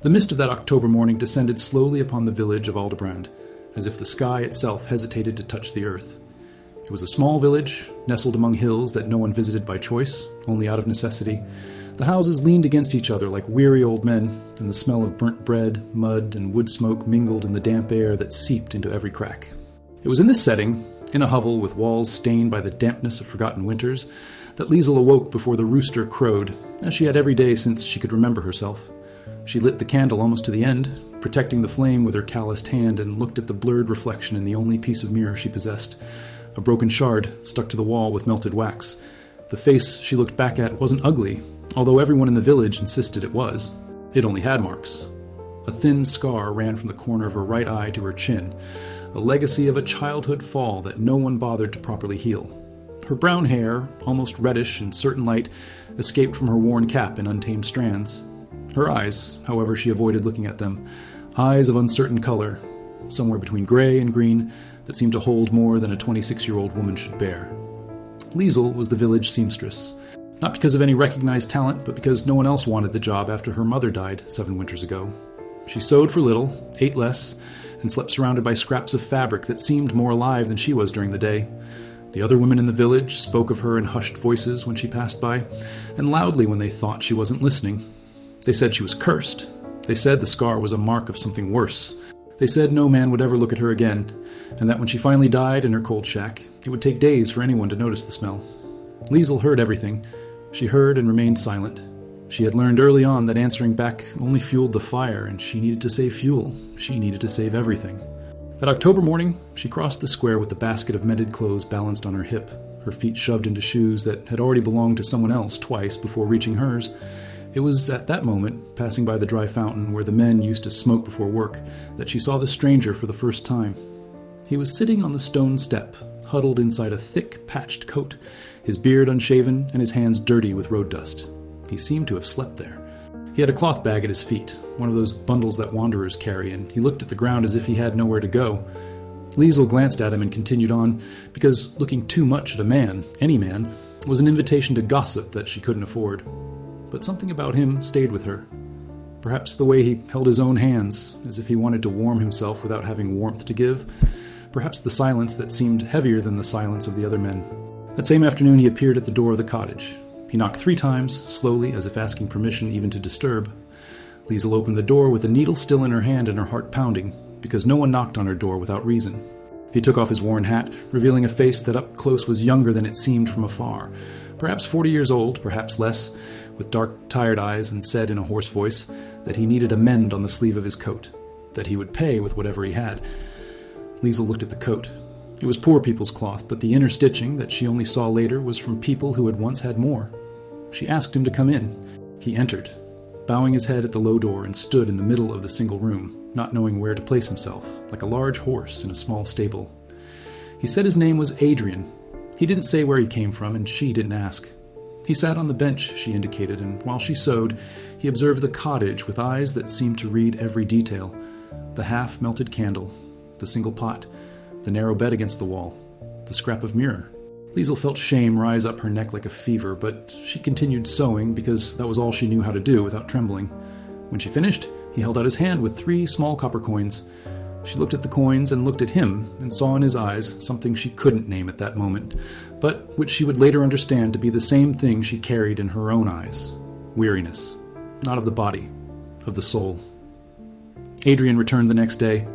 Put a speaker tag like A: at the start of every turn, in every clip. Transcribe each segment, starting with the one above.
A: The mist of that October morning descended slowly upon the village of Aldebrand, as if the sky itself hesitated to touch the earth. It was a small village, nestled among hills that no one visited by choice, only out of necessity. The houses leaned against each other like weary old men, and the smell of burnt bread, mud, and wood smoke mingled in the damp air that seeped into every crack. It was in this setting, in a hovel with walls stained by the dampness of forgotten winters, that Liesel awoke before the rooster crowed, as she had every day since she could remember herself. She lit the candle almost to the end, protecting the flame with her calloused hand, and looked at the blurred reflection in the only piece of mirror she possessed, a broken shard stuck to the wall with melted wax. The face she looked back at wasn't ugly, although everyone in the village insisted it was. It only had marks. A thin scar ran from the corner of her right eye to her chin, a legacy of a childhood fall that no one bothered to properly heal. Her brown hair, almost reddish in certain light, escaped from her worn cap in untamed strands. Her eyes, however, she avoided looking at them, eyes of uncertain color, somewhere between gray and green, that seemed to hold more than a 26-year-old woman should bear. Liesel was the village seamstress, not because of any recognized talent, but because no one else wanted the job after her mother died 7 winters ago. She sewed for little, ate less, and slept surrounded by scraps of fabric that seemed more alive than she was during the day. The other women in the village spoke of her in hushed voices when she passed by, and loudly when they thought she wasn't listening. They said she was cursed. They said the scar was a mark of something worse. They said no man would ever look at her again, and that when she finally died in her cold shack, it would take days for anyone to notice the smell. Liesel heard everything. She heard and remained silent. She had learned early on that answering back only fueled the fire, and she needed to save fuel. She needed to save everything. That October morning, she crossed the square with the basket of mended clothes balanced on her hip, her feet shoved into shoes that had already belonged to someone else twice before reaching hers. It was at that moment, passing by the dry fountain where the men used to smoke before work, that she saw the stranger for the first time. He was sitting on the stone step, huddled inside a thick, patched coat, his beard unshaven and his hands dirty with road dust. He seemed to have slept there. He had a cloth bag at his feet, one of those bundles that wanderers carry, and he looked at the ground as if he had nowhere to go. Liesel glanced at him and continued on, because looking too much at a man, any man, was an invitation to gossip that she couldn't afford. But something about him stayed with her. Perhaps the way he held his own hands, as if he wanted to warm himself without having warmth to give. Perhaps the silence that seemed heavier than the silence of the other men. That same afternoon he appeared at the door of the cottage. He knocked 3 times, slowly, as if asking permission even to disturb. Liesel opened the door with the needle still in her hand and her heart pounding, because no one knocked on her door without reason. He took off his worn hat, revealing a face that up close was younger than it seemed from afar. Perhaps 40 years old, perhaps less, with dark, tired eyes, and said in a hoarse voice that he needed a mend on the sleeve of his coat, that he would pay with whatever he had. Liesel looked at the coat. It was poor people's cloth, but the inner stitching that she only saw later was from people who had once had more. She asked him to come in. He entered, bowing his head at the low door, and stood in the middle of the single room, not knowing where to place himself, like a large horse in a small stable. He said his name was Adrian. He didn't say where he came from, and she didn't ask. He sat on the bench she indicated, and while she sewed, he observed the cottage with eyes that seemed to read every detail. The half-melted candle, the single pot, the narrow bed against the wall, the scrap of mirror. Liesel felt shame rise up her neck like a fever, but she continued sewing because that was all she knew how to do without trembling. When she finished, he held out his hand with 3 small copper coins. She looked at the coins and looked at him and saw in his eyes something she couldn't name at that moment, but which she would later understand to be the same thing she carried in her own eyes. Weariness. Not of the body, of the soul. Adrian returned the next day.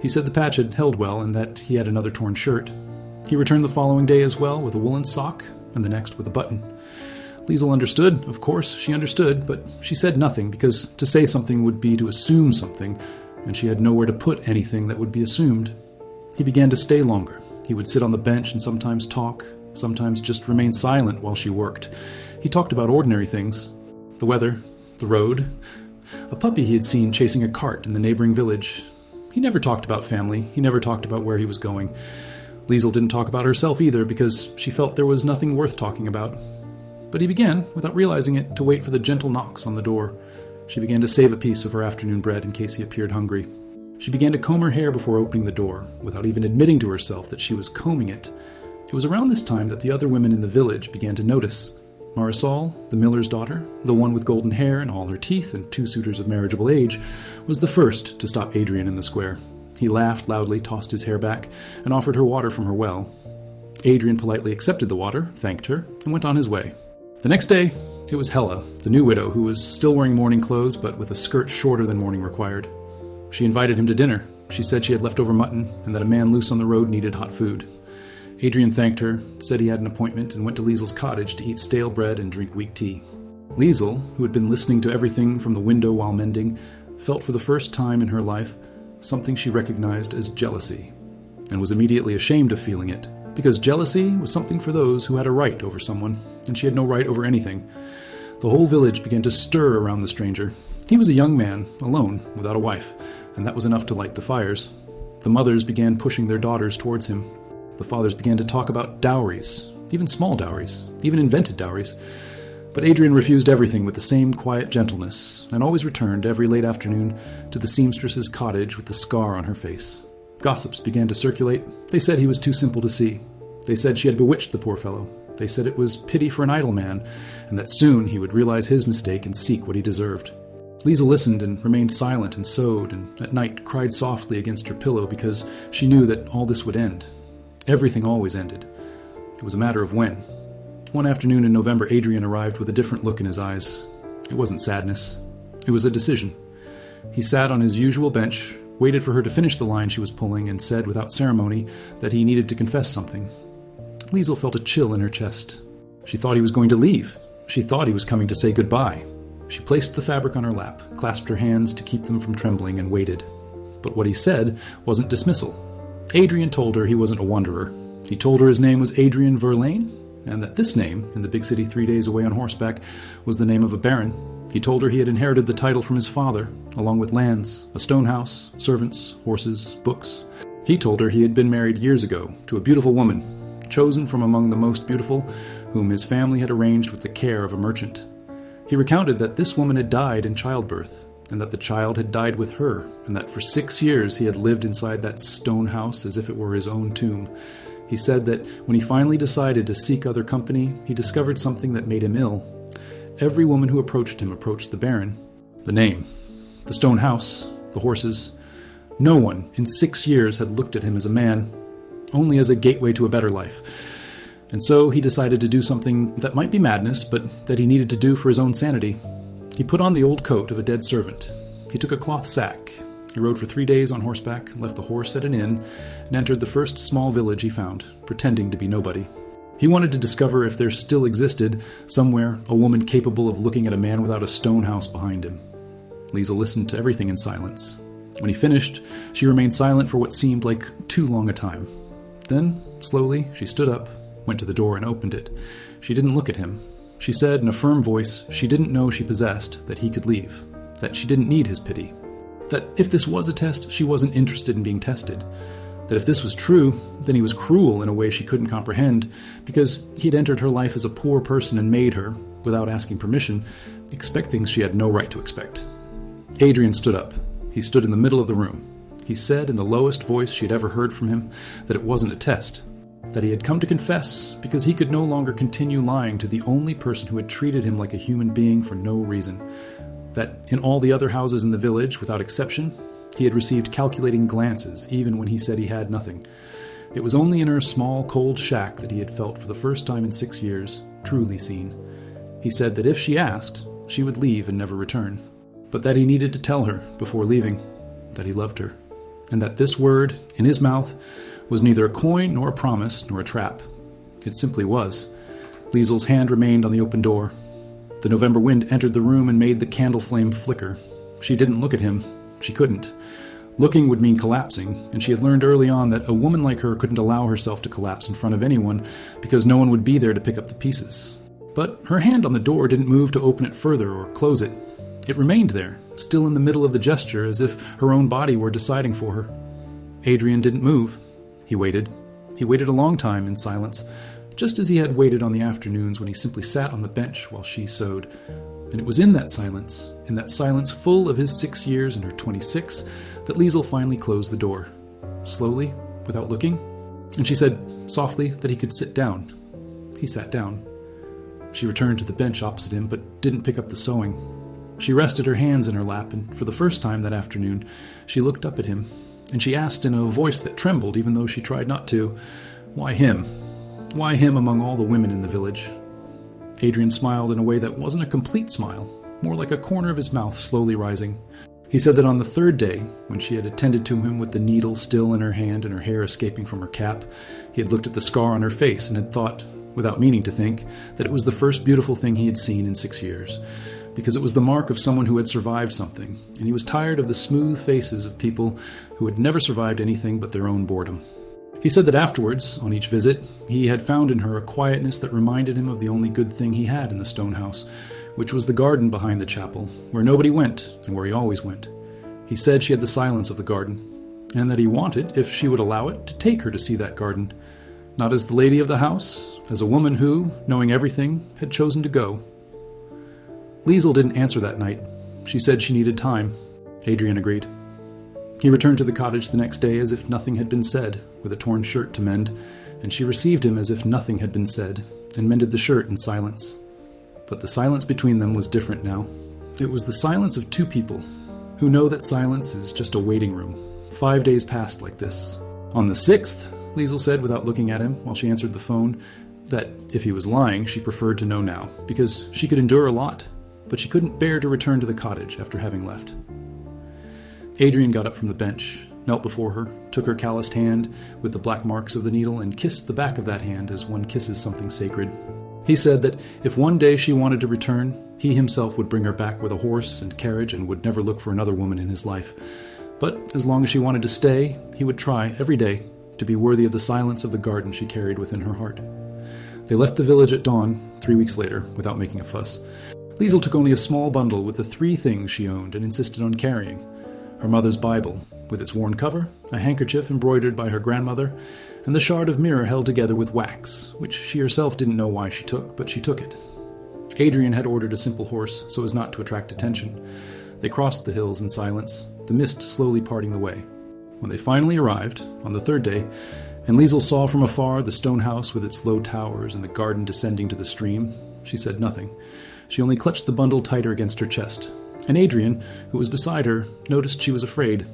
A: He said the patch had held well and that he had another torn shirt. He returned the following day as well with a woolen sock, and the next with a button. Liesel understood, of course, she understood, but she said nothing because to say something would be to assume something, and she had nowhere to put anything that would be assumed. He began to stay longer. He would sit on the bench and sometimes talk, sometimes just remain silent while she worked. He talked about ordinary things. The weather, the road, a puppy he had seen chasing a cart in the neighboring village. He never talked about family. He never talked about where he was going. Liesel didn't talk about herself either because she felt there was nothing worth talking about. But he began, without realizing it, to wait for the gentle knocks on the door. She began to save a piece of her afternoon bread in case he appeared hungry. She began to comb her hair before opening the door, without even admitting to herself that she was combing it. It was around this time that the other women in the village began to notice. Marisol, the miller's daughter, the one with golden hair and all her teeth and 2 suitors of marriageable age, was the first to stop Adrian in the square. He laughed loudly, tossed his hair back, and offered her water from her well. Adrian politely accepted the water, thanked her, and went on his way. The next day, it was Hella, the new widow, who was still wearing mourning clothes but with a skirt shorter than mourning required. She invited him to dinner. She said she had leftover mutton and that a man loose on the road needed hot food. Adrian thanked her, said he had an appointment, and went to Liesel's cottage to eat stale bread and drink weak tea. Liesel, who had been listening to everything from the window while mending, felt for the first time in her life something she recognized as jealousy, and was immediately ashamed of feeling it, because jealousy was something for those who had a right over someone, and she had no right over anything. The whole village began to stir around the stranger. He was a young man, alone, without a wife, and that was enough to light the fires. The mothers began pushing their daughters towards him. The fathers began to talk about dowries, even small dowries, even invented dowries. But Adrian refused everything with the same quiet gentleness, and always returned every late afternoon to the seamstress's cottage with the scar on her face. Gossips began to circulate. They said he was too simple to see. They said she had bewitched the poor fellow. They said it was pity for an idle man, and that soon he would realize his mistake and seek what he deserved. Liesel listened and remained silent and sewed, and at night cried softly against her pillow because she knew that all this would end. Everything always ended. It was a matter of when. One afternoon in November, Adrian arrived with a different look in his eyes. It wasn't sadness. It was a decision. He sat on his usual bench, waited for her to finish the line she was pulling, and said without ceremony that he needed to confess something. Liesel felt a chill in her chest. She thought he was going to leave. She thought he was coming to say goodbye. She placed the fabric on her lap, clasped her hands to keep them from trembling, and waited. But what he said wasn't dismissal. Adrian told her he wasn't a wanderer. He told her his name was Adrian Verlaine, and that this name, in the big city 3 days away on horseback, was the name of a baron. He told her he had inherited the title from his father, along with lands, a stone house, servants, horses, books. He told her he had been married years ago to a beautiful woman, chosen from among the most beautiful, whom his family had arranged with the care of a merchant. He recounted that this woman had died in childbirth, and that the child had died with her, and that for 6 years he had lived inside that stone house as if it were his own tomb. He said that when he finally decided to seek other company, he discovered something that made him ill. Every woman who approached him approached the baron. The name, the stone house, the horses. No one in 6 years had looked at him as a man, only as a gateway to a better life. And so he decided to do something that might be madness, but that he needed to do for his own sanity. He put on the old coat of a dead servant. He took a cloth sack. He rode for 3 days on horseback, left the horse at an inn, and entered the first small village he found, pretending to be nobody. He wanted to discover if there still existed, somewhere, a woman capable of looking at a man without a stone house behind him. Liesel listened to everything in silence. When he finished, she remained silent for what seemed like too long a time. Then, slowly, she stood up, went to the door and opened it. She didn't look at him. She said in a firm voice she didn't know she possessed, that he could leave, that she didn't need his pity, that if this was a test, she wasn't interested in being tested, that if this was true, then he was cruel in a way she couldn't comprehend, because he had entered her life as a poor person and made her, without asking permission, expect things she had no right to expect. Adrian stood up. He stood in the middle of the room. He said in the lowest voice she had ever heard from him that it wasn't a test, that he had come to confess because he could no longer continue lying to the only person who had treated him like a human being for no reason, that in all the other houses in the village, without exception, he had received calculating glances even when he said he had nothing. It was only in her small, cold shack that he had felt for the first time in 6 years, truly seen. He said that if she asked, she would leave and never return, but that he needed to tell her before leaving that he loved her, and that this word, in his mouth, was neither a coin nor a promise nor a trap. It simply was. Liesel's hand remained on the open door. The November wind entered the room and made the candle flame flicker. She didn't look at him. She couldn't. Looking would mean collapsing, and she had learned early on that a woman like her couldn't allow herself to collapse in front of anyone because no one would be there to pick up the pieces. But her hand on the door didn't move to open it further or close it. It remained there, still in the middle of the gesture, as if her own body were deciding for her. Adrian didn't move. He waited. He waited a long time in silence, just as he had waited on the afternoons when he simply sat on the bench while she sewed. And it was in that silence full of his 6 years and her 26, that Liesel finally closed the door, slowly, without looking, and she said softly that he could sit down. He sat down. She returned to the bench opposite him, but didn't pick up the sewing. She rested her hands in her lap, and for the first time that afternoon, she looked up at him, and she asked in a voice that trembled, even though she tried not to, "Why him? Why him among all the women in the village?" Adrian smiled in a way that wasn't a complete smile, more like a corner of his mouth slowly rising. He said that on the third day, when she had attended to him with the needle still in her hand and her hair escaping from her cap, he had looked at the scar on her face and had thought, without meaning to think, that it was the first beautiful thing he had seen in 6 years, because it was the mark of someone who had survived something, and he was tired of the smooth faces of people who had never survived anything but their own boredom. He said that afterwards, on each visit, he had found in her a quietness that reminded him of the only good thing he had in the stone house, which was the garden behind the chapel, where nobody went and where he always went. He said she had the silence of the garden, and that he wanted, if she would allow it, to take her to see that garden, not as the lady of the house, as a woman who, knowing everything, had chosen to go. Liesel didn't answer that night. She said she needed time. Adrian agreed. He returned to the cottage the next day as if nothing had been said, with a torn shirt to mend, and she received him as if nothing had been said, and mended the shirt in silence. But the silence between them was different now. It was the silence of two people who know that silence is just a waiting room. 5 days passed like this. On the 6th, Liesel said without looking at him while she answered the phone, that if he was lying, she preferred to know now, because she could endure a lot, but she couldn't bear to return to the cottage after having left. Adrian got up from the bench, knelt before her, took her calloused hand with the black marks of the needle, and kissed the back of that hand as one kisses something sacred. He said that if one day she wanted to return, he himself would bring her back with a horse and carriage and would never look for another woman in his life. But as long as she wanted to stay, he would try every day to be worthy of the silence of the garden she carried within her heart. They left the village at dawn, 3 weeks later, without making a fuss. Liesel took only a small bundle with the 3 things she owned and insisted on carrying: her mother's Bible, with its worn cover, a handkerchief embroidered by her grandmother, and the shard of mirror held together with wax, which she herself didn't know why she took, but she took it. Adrian had ordered a simple horse so as not to attract attention. They crossed the hills in silence, the mist slowly parting the way. When they finally arrived, on the 3rd day, and Liesel saw from afar the stone house with its low towers and the garden descending to the stream, she said nothing. She only clutched the bundle tighter against her chest, and Adrian, who was beside her, noticed she was afraid.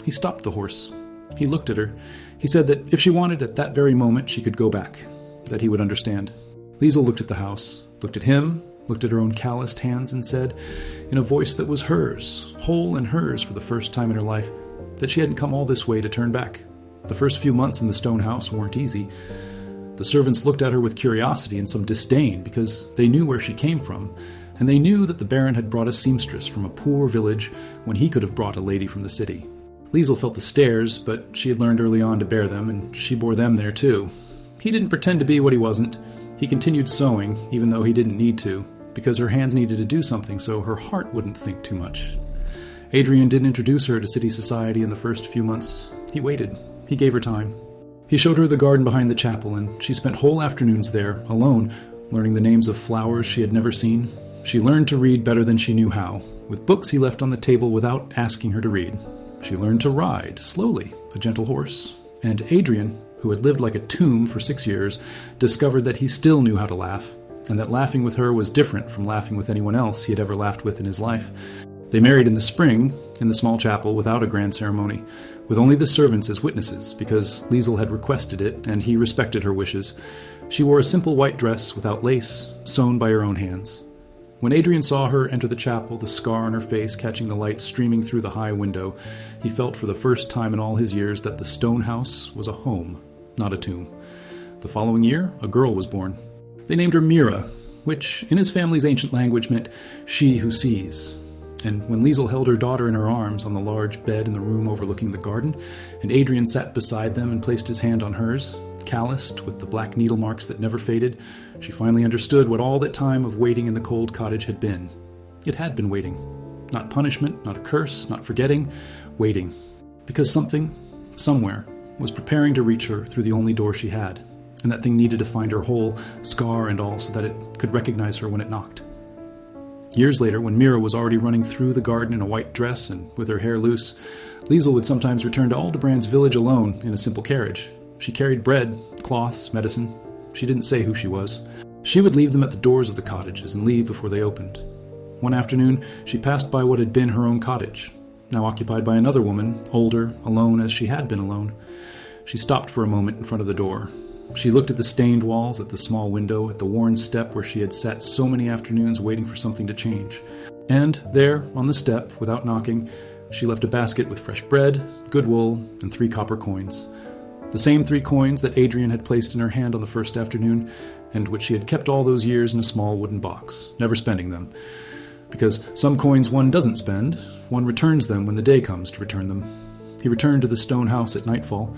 A: He stopped the horse. He looked at her. He said that if she wanted at that very moment, she could go back, that he would understand. Liesel looked at the house, looked at him, looked at her own calloused hands, and said, in a voice that was hers, whole and hers for the first time in her life, that she hadn't come all this way to turn back. The first few months in the stone house weren't easy. The servants looked at her with curiosity and some disdain because they knew where she came from, and they knew that the Baron had brought a seamstress from a poor village when he could have brought a lady from the city. Liesel felt the stares, but she had learned early on to bear them, and she bore them there too. He didn't pretend to be what he wasn't. He continued sewing, even though he didn't need to, because her hands needed to do something so her heart wouldn't think too much. Adrian didn't introduce her to city society in the first few months. He waited. He gave her time. He showed her the garden behind the chapel, and she spent whole afternoons there, alone, learning the names of flowers she had never seen. She learned to read better than she knew how, with books he left on the table without asking her to read. She learned to ride, slowly, a gentle horse. And Adrian, who had lived like a tomb for 6 years, discovered that he still knew how to laugh, and that laughing with her was different from laughing with anyone else he had ever laughed with in his life. They married in the spring, in the small chapel, without a grand ceremony, with only the servants as witnesses, because Liesel had requested it, and he respected her wishes. She wore a simple white dress without lace, sewn by her own hands. When Adrian saw her enter the chapel, the scar on her face catching the light streaming through the high window, he felt for the first time in all his years that the stone house was a home, not a tomb. The following year, a girl was born. They named her Mira, which, in his family's ancient language, meant she who sees. And when Liesel held her daughter in her arms on the large bed in the room overlooking the garden, and Adrian sat beside them and placed his hand on hers, calloused with the black needle marks that never faded, she finally understood what all that time of waiting in the cold cottage had been. It had been waiting. Not punishment, not a curse, not forgetting, waiting. Because something, somewhere, was preparing to reach her through the only door she had, and that thing needed to find her whole, scar and all, so that it could recognize her when it knocked. Years later, when Mira was already running through the garden in a white dress and with her hair loose, Liesel would sometimes return to Aldebrand's village alone in a simple carriage. She carried bread, cloths, medicine. She didn't say who she was. She would leave them at the doors of the cottages and leave before they opened. One afternoon, she passed by what had been her own cottage, now occupied by another woman, older, alone as she had been alone. She stopped for a moment in front of the door. She looked at the stained walls, at the small window, at the worn step where she had sat so many afternoons waiting for something to change. And there, on the step, without knocking, she left a basket with fresh bread, good wool, and 3 copper coins. The same 3 coins that Adrian had placed in her hand on the first afternoon, and which she had kept all those years in a small wooden box, never spending them. Because some coins one doesn't spend, one returns them when the day comes to return them. He returned to the stone house at nightfall.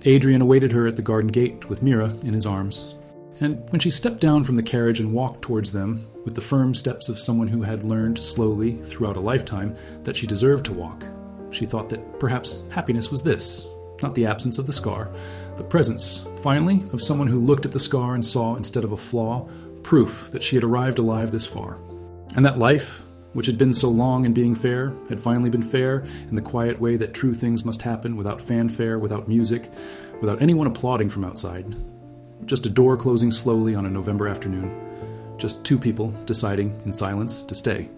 A: Adrian awaited her at the garden gate with Mira in his arms. And when she stepped down from the carriage and walked towards them, with the firm steps of someone who had learned slowly, throughout a lifetime, that she deserved to walk, she thought that perhaps happiness was this, not the absence of the scar, the presence, finally, of someone who looked at the scar and saw, instead of a flaw, proof that she had arrived alive this far. And that life, which had been so long in being fair, had finally been fair in the quiet way that true things must happen, without fanfare, without music, without anyone applauding from outside. Just a door closing slowly on a November afternoon. Just 2 people deciding, in silence, to stay.